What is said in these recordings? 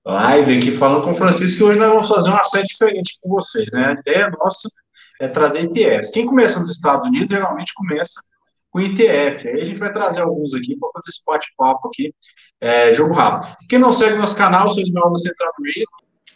Live aqui falando com o Francisco, e hoje nós vamos fazer uma série diferente com vocês, né? A ideia nossa é trazer ETF. Quem começa nos Estados Unidos geralmente começa com ETF. Aí a gente vai trazer alguns aqui para fazer esse bate-papo aqui, jogo rápido. Quem não segue nosso canal, sou Ismael da Central Read.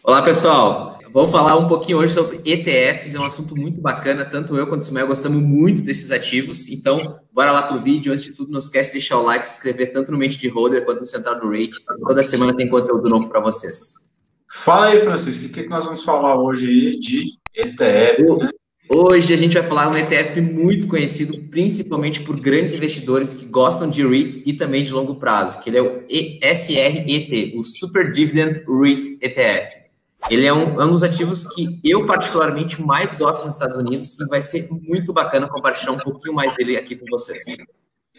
Olá, pessoal. Vamos falar um pouquinho hoje sobre ETFs. É um assunto muito bacana. Tanto eu quanto o Ismael gostamos muito desses ativos. Então, bora lá pro vídeo. Antes de tudo, não esquece de deixar o like, se inscrever tanto no Mente de Holder quanto no Central do Rate. Toda semana tem conteúdo novo para vocês. Fala aí, Francisco, o que nós vamos falar hoje aí de ETF, né? Hoje a gente vai falar de um ETF muito conhecido, principalmente por grandes investidores que gostam de REIT e também de longo prazo, que ele é o SRET, o Super Dividend REIT ETF. Ele é um dos ativos que eu particularmente mais gosto nos Estados Unidos e vai ser muito bacana compartilhar um pouquinho mais dele aqui com vocês.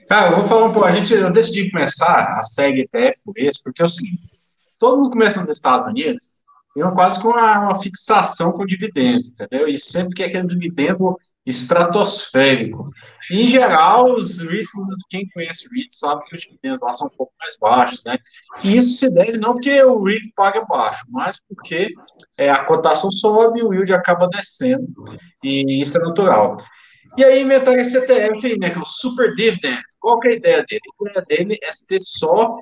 Cara, eu vou falar um pouco. Eu decidi começar a série ETF por esse, porque é o seguinte: todo mundo começa nos Estados Unidos, tem quase com uma fixação com dividendo, entendeu? E sempre que é aquele dividendo estratosférico. Em geral, os REITs, quem conhece REITs sabe que os dividendos lá são um pouco mais baixos, né? E isso se deve não porque o REIT paga baixo, mas porque a cotação sobe e o yield acaba descendo. E isso é natural. E aí inventaram esse ETF aí, né, que é o Super Dividend. Qual que é a ideia dele? A ideia dele é ter só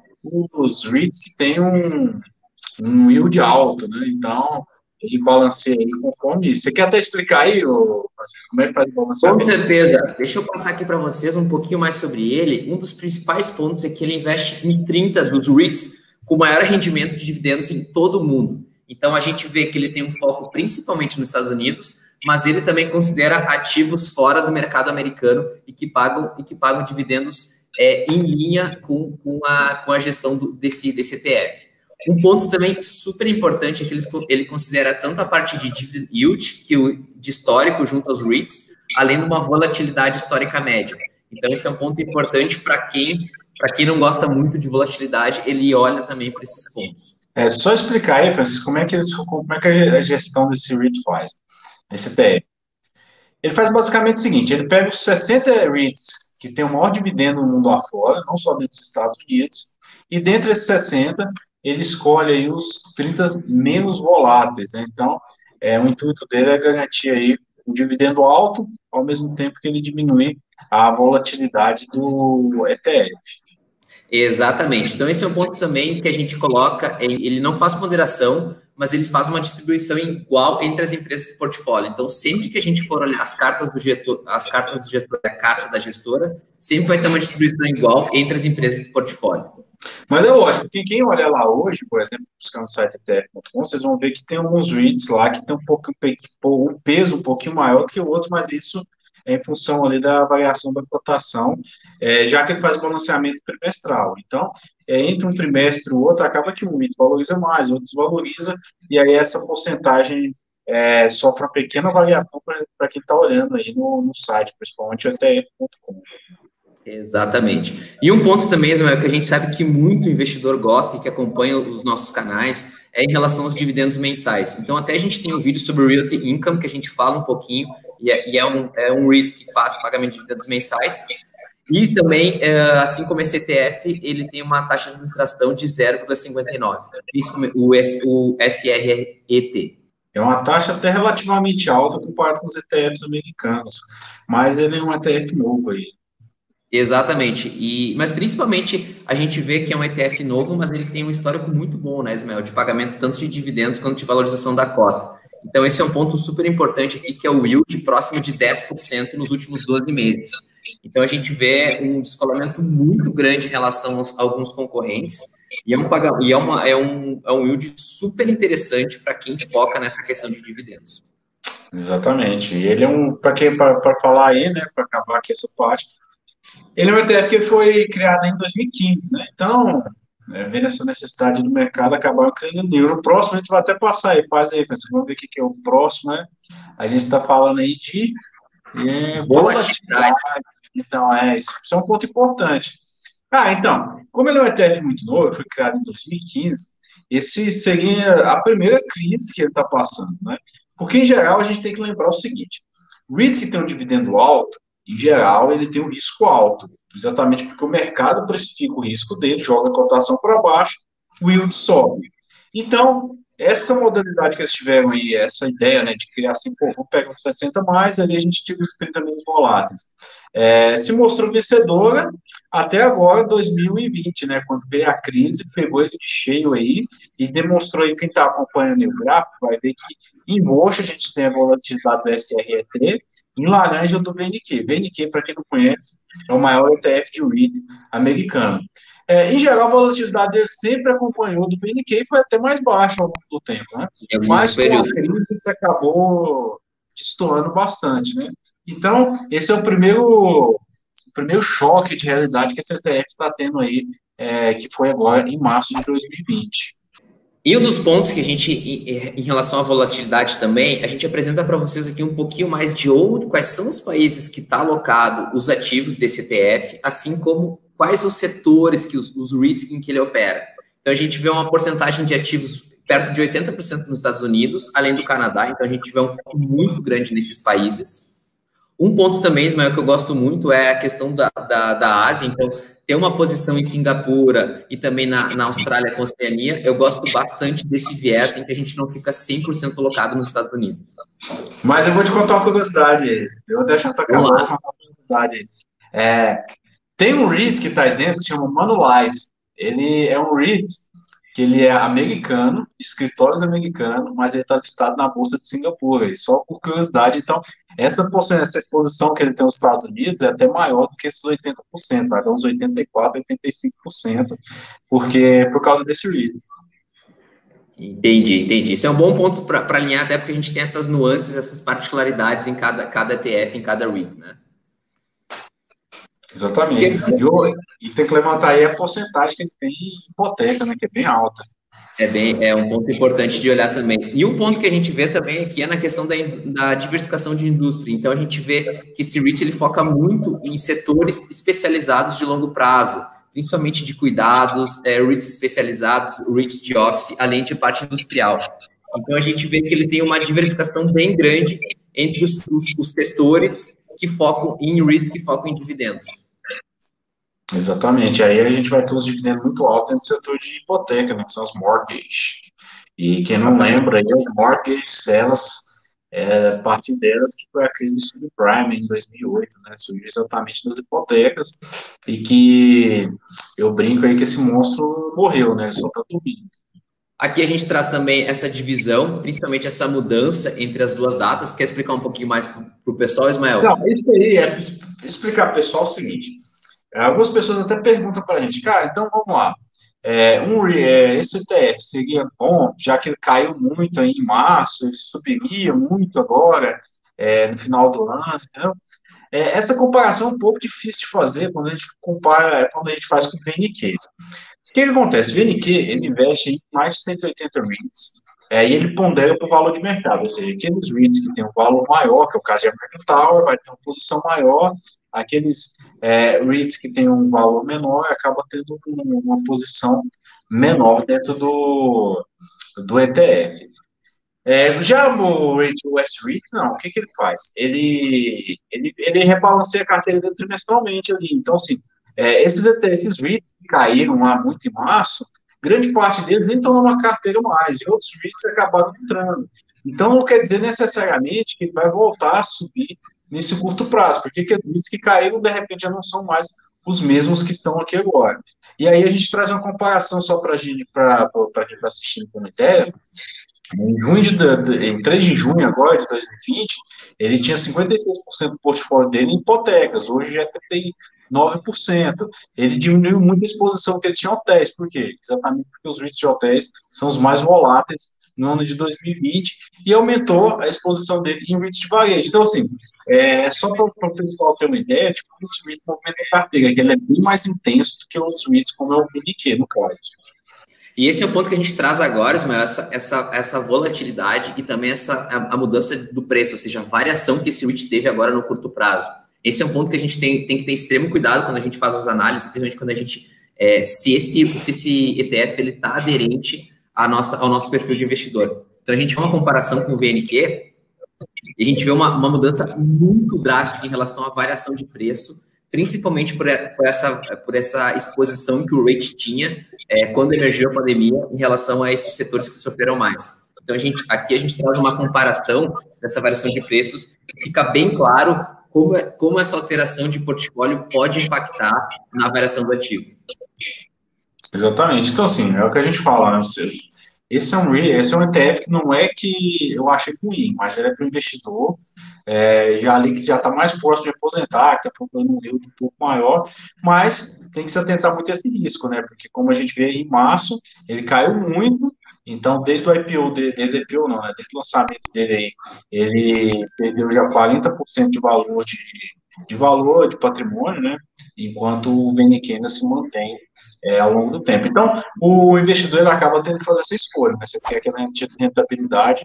os REITs que têm um yield alto, né? Então, ele balanceia aí conforme isso. Você quer até explicar aí, Francisco, como é que faz o Com balanceamento? certeza. Deixa eu passar aqui para vocês um pouquinho mais sobre ele. Um dos principais pontos é que ele investe em 30 dos REITs com maior rendimento de dividendos em todo o mundo. Então, a gente vê que ele tem um foco principalmente nos Estados Unidos, mas ele também considera ativos fora do mercado americano e que pagam dividendos em linha com a gestão desse ETF. Um ponto também super importante é que ele considera tanto a parte de dividend yield, de histórico junto aos REITs, além de uma volatilidade histórica média. Então, esse é um ponto importante para quem não gosta muito de volatilidade, ele olha também para esses pontos. Só explicar aí, Francisco, como é que a gestão desse REIT faz, desse ETF. Ele faz basicamente o seguinte: ele pega os 60 REITs que tem o maior dividendo no mundo afora, não só dentro dos Estados Unidos, e dentre esses 60, ele escolhe aí os 30 menos voláteis, né? Então, o intuito dele é garantir aí um dividendo alto, ao mesmo tempo que ele diminui a volatilidade do ETF. Exatamente. Então, esse é um ponto também que a gente coloca, ele não faz ponderação, mas ele faz uma distribuição igual entre as empresas do portfólio. Então, sempre que a gente for olhar as cartas do gestor, a carta da gestora, sempre vai ter uma distribuição igual entre as empresas do portfólio. Mas é lógico, que quem olha lá hoje, por exemplo, buscando o site ETF.com, vocês vão ver que tem alguns REITs lá que tem um peso um pouquinho maior que outros, mas isso é em função ali da variação da cotação, já que ele faz o balanceamento trimestral. Então, entre um trimestre e o outro, acaba que um REIT valoriza mais, outro desvaloriza, e aí essa porcentagem sofre uma pequena variação para quem está olhando aí no site, principalmente o ETF.com. Exatamente. E um ponto também, Ismael, que a gente sabe que muito investidor gosta e que acompanha os nossos canais é em relação aos dividendos mensais. Então, até a gente tem um vídeo sobre o Realty Income, que a gente fala um pouquinho, e é um REIT que faz pagamento de dividendos mensais. E também, assim como esse ETF, ele tem uma taxa de administração de 0,59, o SRET. É uma taxa até relativamente alta comparado com os ETFs americanos, mas ele é um ETF novo aí. Exatamente. Mas principalmente a gente vê que é um ETF novo, mas ele tem um histórico muito bom, né, Ismael? De pagamento tanto de dividendos quanto de valorização da cota. Então, esse é um ponto super importante aqui, que é o yield próximo de 10% nos últimos 12 meses. Então, a gente vê um descolamento muito grande em relação a alguns concorrentes, e é um yield super interessante para quem foca nessa questão de dividendos. Exatamente. E ele é para falar aí, né, para acabar aqui essa parte, ele é um ETF que foi criado em 2015, né? Então, vendo essa necessidade do mercado, acabaram criando ele. O próximo a gente vai até passar aí, faz aí, pessoal. Vamos ver o que é o próximo, né? A gente está falando aí de volatilidade. Então, isso é um ponto importante. Então, como ele é um ETF muito novo, foi criado em 2015, esse seria a primeira crise que ele está passando, né? Porque, em geral, a gente tem que lembrar o seguinte: o REIT que tem um dividendo alto, em geral, ele tem um risco alto, exatamente porque o mercado precifica o risco dele, joga a cotação para baixo, o yield sobe. Então, essa modalidade que eles tiveram aí, essa ideia, né, de criar assim, pô, vamos pegar os 60 mais, ali a gente tira os 30 menos voláteis. Se mostrou vencedora até agora, 2020, né, quando veio a crise, pegou ele de cheio aí e demonstrou aí, quem está acompanhando o gráfico, vai ver que em roxo a gente tem a volatilidade do SRET, em laranja do VNQ. VNQ, para quem não conhece, é o maior ETF de REIT americano. Em geral, a volatilidade dele sempre acompanhou do BNQ e foi até mais baixa ao longo do tempo, né? Em alguns Mas com a períodos. crise acabou destoando bastante, né? Então, esse é o primeiro choque de realidade que esse ETF está tendo aí, que foi agora em março de 2020. E um dos pontos que a gente, em relação à volatilidade também, a gente apresenta para vocês aqui um pouquinho mais de quais são os países que está alocado os ativos desse ETF, assim como quais os setores, que os REITs em que ele opera. Então, a gente vê uma porcentagem de ativos perto de 80% nos Estados Unidos, além do Canadá, então a gente vê um foco muito grande nesses países. Um ponto também, Ismael, que eu gosto muito é a questão da Ásia. Então, ter uma posição em Singapura e também na Austrália com a Oceania, eu gosto bastante desse viés em que a gente não fica 100% colocado nos Estados Unidos. Mas eu vou te contar uma curiosidade. Eu vou deixar tu acabar com uma curiosidade. Tem um REIT que está aí dentro que chama Manulife. Ele é um REIT que ele é americano, escritórios americanos, mas ele está listado na Bolsa de Singapura. E só por curiosidade, então, essa exposição que ele tem nos Estados Unidos é até maior do que esses 80%, vai dar uns 84%, 85%, por causa desse REIT. Entendi. Isso é um bom ponto para alinhar, até porque a gente tem essas nuances, essas particularidades em cada ETF, em cada REIT, né? Exatamente. E tem que levantar aí a porcentagem que ele tem em hipoteca, né, que é bem alta. É um ponto importante de olhar também. E um ponto que a gente vê também aqui é na questão da diversificação de indústria. Então, a gente vê que esse REIT ele foca muito em setores especializados de longo prazo, principalmente de cuidados, REITs especializados, REITs de office, além de parte industrial. Então, a gente vê que ele tem uma diversificação bem grande entre os setores que focam em REITs, que focam em dividendos. Exatamente. Aí a gente vai ter os dividendos muito altos no setor de hipoteca, né, que são as mortgages. E quem não lembra, aí, as mortgages, parte delas que foi a crise do subprime em 2008, né, surgiu exatamente das hipotecas, e que eu brinco aí que esse monstro morreu, né, só está dormindo. Aqui a gente traz também essa divisão, principalmente essa mudança entre as duas datas. Quer explicar um pouquinho mais para o pessoal, Ismael? Não, isso aí é explicar para o pessoal o seguinte. Algumas pessoas até perguntam para a gente, cara, então vamos lá. Esse ETF seria bom, já que ele caiu muito aí em março, ele subiria muito agora, no final do ano, entendeu? Essa comparação é um pouco difícil de fazer quando a gente faz com o VNQ. O que acontece? O VNQ, ele investe em mais de 180 REITs, e ele pondera para o valor de mercado, ou seja, aqueles REITs que têm um valor maior, que é o caso de American Tower, vai ter uma posição maior, aqueles REITs que têm um valor menor, acaba tendo uma posição menor dentro do ETF. Já o US REIT, não, o que ele faz? Ele rebalanceia a carteira dele trimestralmente ali, então assim, esses ETFs REITs que caíram lá muito em março, grande parte deles nem estão numa carteira mais, e outros REITs acabaram entrando. Então, não quer dizer necessariamente que ele vai voltar a subir nesse curto prazo, porque aqueles REITs que caíram, de repente, já não são mais os mesmos que estão aqui agora. E aí a gente traz uma comparação só para quem está assistindo com ideia. Em 3 de junho agora, de 2020, ele tinha 56% do portfólio dele em hipotecas, hoje já é 39%. Ele diminuiu muito a exposição que ele tinha a hotéis. Por quê? Exatamente porque os REITs de hotéis são os mais voláteis no ano de 2020 e aumentou a exposição dele em REITs de varejo. Então, assim, só para o pessoal ter uma ideia, tipo, os REITs movimentam a carteira, que ele é bem mais intenso do que os REITs, como é o BNQ, no caso. E esse é o ponto que a gente traz agora, Ismael, essa volatilidade e também a mudança do preço, ou seja, a variação que esse REIT teve agora no curto prazo. Esse é um ponto que a gente tem que ter extremo cuidado quando a gente faz as análises, principalmente quando a gente, se esse ETF está aderente ao nosso perfil de investidor. Então, a gente faz uma comparação com o VNQ e a gente vê uma mudança muito drástica em relação à variação de preço, principalmente por essa exposição que o rate tinha quando emergiu a pandemia em relação a esses setores que sofreram mais. Então, aqui a gente traz uma comparação dessa variação de preços, fica bem claro como essa alteração de portfólio pode impactar na variação do ativo. Exatamente. Então, assim, é o que a gente fala, né? Ou seja, esse é um ETF que não é que eu achei ruim, mas ele é para o investidor, já ali que já está mais próximo de aposentar, que está procurando um yield um pouco maior, mas tem que se atentar muito a esse risco, né? Porque como a gente vê em março, ele caiu muito, então desde o IPO dele, desde o IPO não, né? Desde o lançamento dele aí, ele perdeu já 40% de valor, de patrimônio, né? Enquanto o VNQ ainda se mantém ao longo do tempo. Então, o investidor ele acaba tendo que fazer essa escolha, né? Você quer aquela rentabilidade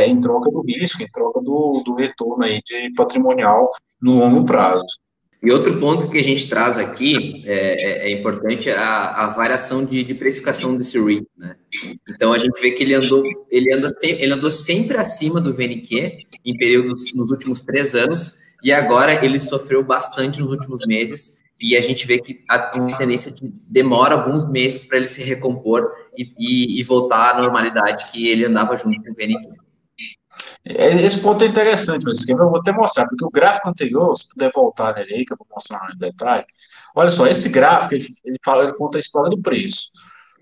em troca do risco, em troca do retorno aí de patrimonial no longo prazo. E outro ponto que a gente traz aqui é importante a variação de precificação desse REIT, né? Então a gente vê que ele andou sempre acima do VNQ em períodos nos últimos 3 anos e agora ele sofreu bastante nos últimos meses e a gente vê que há uma tendência de demora alguns meses para ele se recompor e voltar à normalidade que ele andava junto com o VNQ. Esse ponto é interessante, mas eu vou até mostrar, porque o gráfico anterior, se puder voltar nele aí, que eu vou mostrar em detalhe, olha só, esse gráfico, ele conta a história do preço.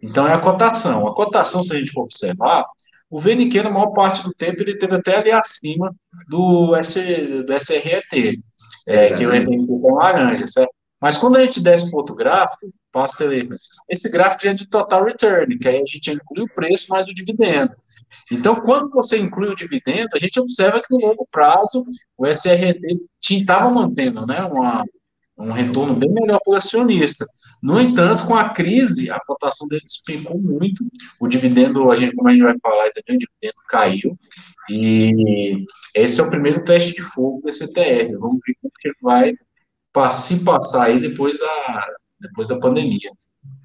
Então, é a cotação. A cotação, se a gente for observar, o VNQ, na maior parte do tempo, ele teve até ali acima do SRET, que é o RTI com laranja, certo? Mas quando a gente desce para outro gráfico, passa ali, esse gráfico já é de total return, que aí a gente inclui o preço mais o dividendo. Então, quando você inclui o dividendo, a gente observa que no longo prazo o SRT estava mantendo, né, um retorno bem melhor para o acionista. No entanto, com a crise, a cotação dele despencou muito, o dividendo, como a gente vai falar, também, o dividendo caiu, e esse é o primeiro teste de fogo desse ETF. Vamos ver como que ele vai se passar aí depois da pandemia.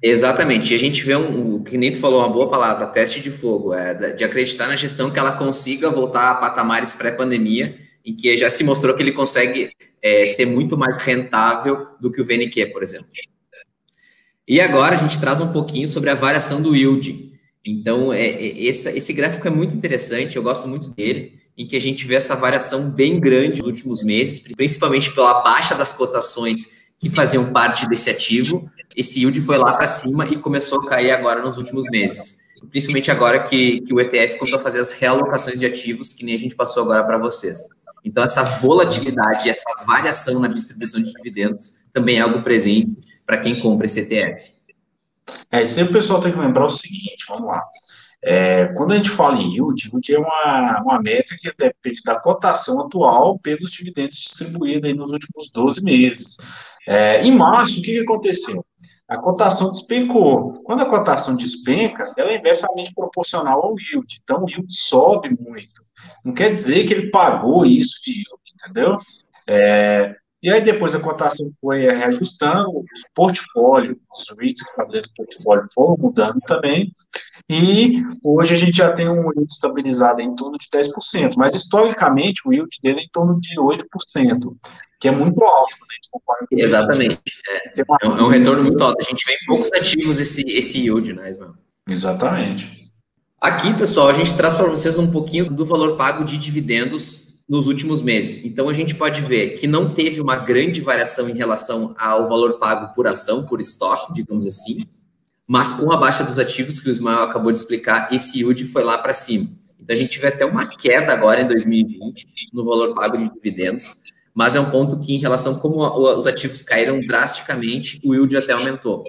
Exatamente. E a gente vê o que nem tu falou, uma boa palavra, teste de fogo, de acreditar na gestão que ela consiga voltar a patamares pré-pandemia, em que já se mostrou que ele consegue ser muito mais rentável do que o VNQ, por exemplo. E agora a gente traz um pouquinho sobre a variação do yield. Então, esse gráfico é muito interessante, eu gosto muito dele, em que a gente vê essa variação bem grande nos últimos meses, principalmente pela baixa das cotações que faziam parte desse ativo. Esse yield foi lá para cima e começou a cair agora nos últimos meses. Principalmente agora que o ETF começou a fazer as realocações de ativos, que nem a gente passou agora para vocês. Então, essa volatilidade, essa variação na distribuição de dividendos também é algo presente para quem compra esse ETF. E sempre o pessoal tem que lembrar o seguinte, vamos lá. Quando a gente fala em yield é uma métrica que depende da cotação atual pelos dividendos distribuídos aí nos últimos 12 meses. Em março, o que aconteceu? A cotação despencou. Quando a cotação despenca, ela é inversamente proporcional ao yield. Então, o yield sobe muito. Não quer dizer que ele pagou isso de yield, entendeu? E aí, depois a cotação foi reajustando, o portfólio, os REITs que estavam dentro do portfólio foram mudando também, e hoje a gente já tem um yield estabilizado em torno de 10%, mas historicamente o yield dele é em torno de 8%, que é muito alto, né? Exatamente. É um retorno muito alto. A gente vê em poucos ativos esse yield, né, Ismael? Exatamente. Aqui, pessoal, a gente traz para vocês um pouquinho do valor pago de dividendos nos últimos meses. Então, a gente pode ver que não teve uma grande variação em relação ao valor pago por ação, por estoque, digamos assim, mas com a baixa dos ativos que o Ismael acabou de explicar, esse yield foi lá para cima. Então, a gente vê até uma queda agora em 2020 no valor pago de dividendos, mas é um ponto que, em relação a como os ativos caíram drasticamente, o yield até aumentou.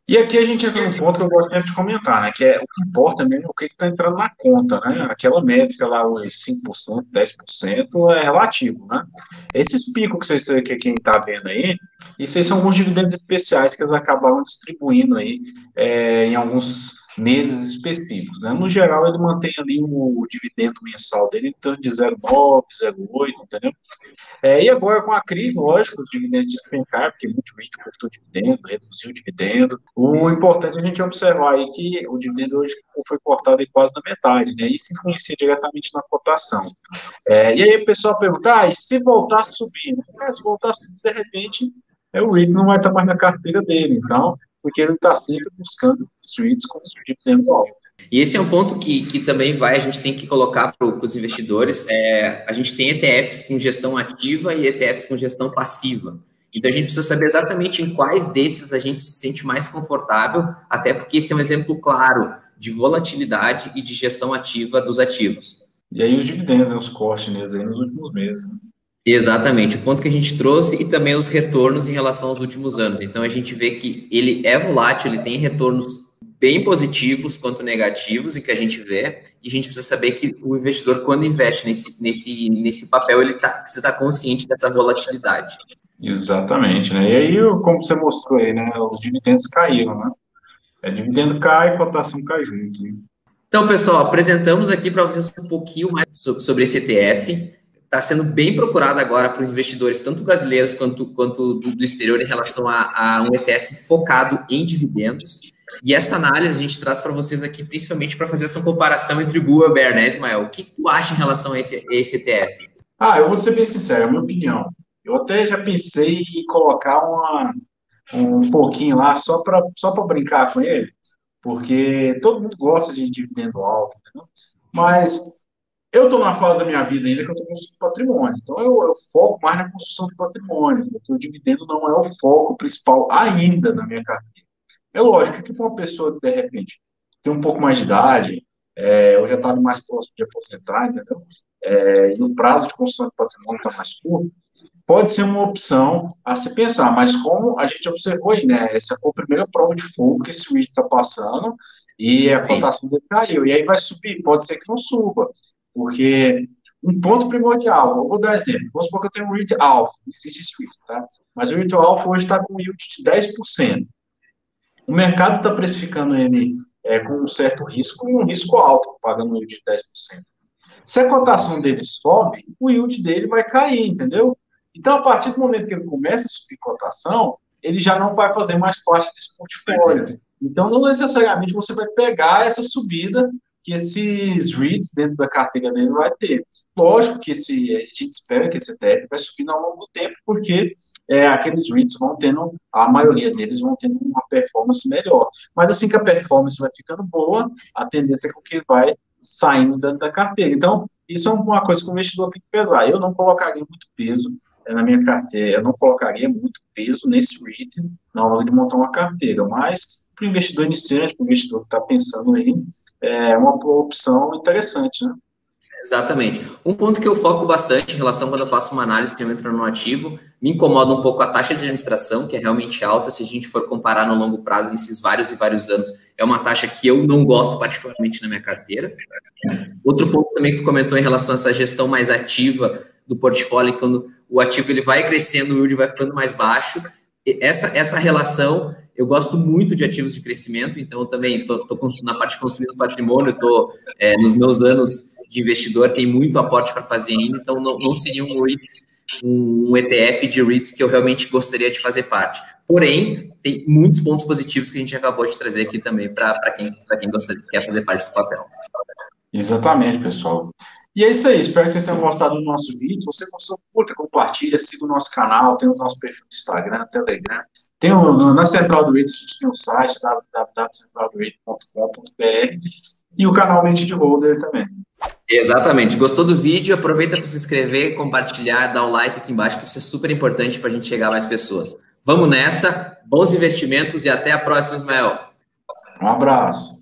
E aqui a gente entra num ponto que eu gosto sempre de comentar, né? Que o que importa mesmo é o que está entrando na conta, né? Aquela métrica lá, os 5%, 10% é relativo, né? Esses picos que quem está vendo aí, isso aí são alguns dividendos especiais que eles acabaram distribuindo aí em alguns meses específicos, né? No geral, ele mantém ali o dividendo mensal dele em torno de 0,9, 0,8, entendeu? E agora, com a crise, lógico, os dividendos despencaram, porque muito REIT cortou dividendo, reduziu o dividendo. O importante é a gente observar aí que o dividendo hoje foi cortado aí quase na metade, né? Isso influencia diretamente na cotação. E aí o pessoal pergunta, e se voltar a subir? Se voltar a subir, de repente, o REIT não vai estar mais na carteira dele, então, porque ele está sempre buscando os REITs com dividendo alto. E esse é um ponto que também a gente tem que colocar para os investidores. A gente tem ETFs com gestão ativa e ETFs com gestão passiva. Então, a gente precisa saber exatamente em quais desses a gente se sente mais confortável, até porque esse é um exemplo claro de volatilidade e de gestão ativa dos ativos. E aí os dividendos, os cortes neles aí nos últimos meses. Né? Exatamente, o ponto que a gente trouxe e também os retornos em relação aos últimos anos. Então, a gente vê que ele é volátil, ele tem retornos bem positivos quanto negativos, e que a gente vê, e a gente precisa saber que o investidor, quando investe nesse papel, você está consciente dessa volatilidade. Exatamente, né? E aí, como você mostrou aí, né? Os dividendos caíram, né? Dividendo cai, cotação cai junto. Né? Então, pessoal, apresentamos aqui para vocês um pouquinho mais sobre esse ETF. Está sendo bem procurado agora por investidores, tanto brasileiros quanto do exterior, em relação a um ETF focado em dividendos. E essa análise a gente traz para vocês aqui, principalmente para fazer essa comparação entre Bull e Bear, né, Ismael? O que tu acha em relação a esse ETF? Eu vou ser bem sincero, é a minha opinião. Eu até já pensei em colocar um pouquinho lá só para brincar com ele, porque todo mundo gosta de dividendo alto, entendeu? Mas eu estou na fase da minha vida ainda que eu estou construindo patrimônio, então eu foco mais na construção de patrimônio, porque o dividendo não é o foco principal ainda na minha carteira. É lógico que para uma pessoa que, de repente, tem um pouco mais de idade, ou já está mais próximo de aposentar, entendeu? E o prazo de construção de patrimônio está mais curto, pode ser uma opção a se pensar, mas como a gente observou aí, né? Essa foi a primeira prova de fogo que esse REIT está passando e a cotação dele caiu. E aí vai subir, pode ser que não suba, porque um ponto primordial, eu vou dar um exemplo, vamos supor que eu tenho um REIT Alpha, existe esse REIT, tá? Mas o REIT Alpha hoje está com yield de 10%. O mercado está precificando ele com um certo risco e um risco alto, pagando um yield de 10%. Se a cotação dele sobe, o yield dele vai cair, entendeu? Então, a partir do momento que ele começa a subir cotação, ele já não vai fazer mais parte desse portfólio. Então, não necessariamente você vai pegar essa subida que esses REITs dentro da carteira dele vai ter. Lógico que a gente espera que esse ETF vai subindo ao longo do tempo, porque aqueles REITs vão tendo, a maioria deles vão tendo uma performance melhor. Mas assim que a performance vai ficando boa, a tendência é que vai saindo da carteira. Então, isso é uma coisa que o investidor tem que pesar. Eu não colocaria muito peso na minha carteira, eu não colocaria muito peso nesse REIT na hora de montar uma carteira, mas para o investidor iniciante, para o investidor que está pensando aí, é uma opção interessante, né? Exatamente. Um ponto que eu foco bastante em relação quando eu faço uma análise que eu entro no ativo, me incomoda um pouco a taxa de administração, que é realmente alta, se a gente for comparar no longo prazo, nesses vários e vários anos, é uma taxa que eu não gosto particularmente na minha carteira. Outro ponto também que tu comentou em relação a essa gestão mais ativa do portfólio, quando o ativo ele vai crescendo, o yield vai ficando mais baixo. Essa relação, eu gosto muito de ativos de crescimento, então eu também estou na parte de construir patrimônio, estou nos meus anos de investidor, tem muito aporte para fazer ainda, então não seria um ETF de REITs que eu realmente gostaria de fazer parte. Porém, tem muitos pontos positivos que a gente acabou de trazer aqui também para quem quer fazer parte do papel. Exatamente, pessoal. E é isso aí, espero que vocês tenham gostado do nosso vídeo. Se você gostou, curta, compartilha, siga o nosso canal, tem o nosso perfil no Instagram, Telegram. Na Central do REIT, a gente tem o site www.centraldoreit.com.br e o canal Mente de Holder também. Exatamente. Gostou do vídeo? Aproveita para se inscrever, compartilhar, dar o like aqui embaixo, que isso é super importante para a gente chegar a mais pessoas. Vamos nessa, bons investimentos e até a próxima, Ismael. Um abraço.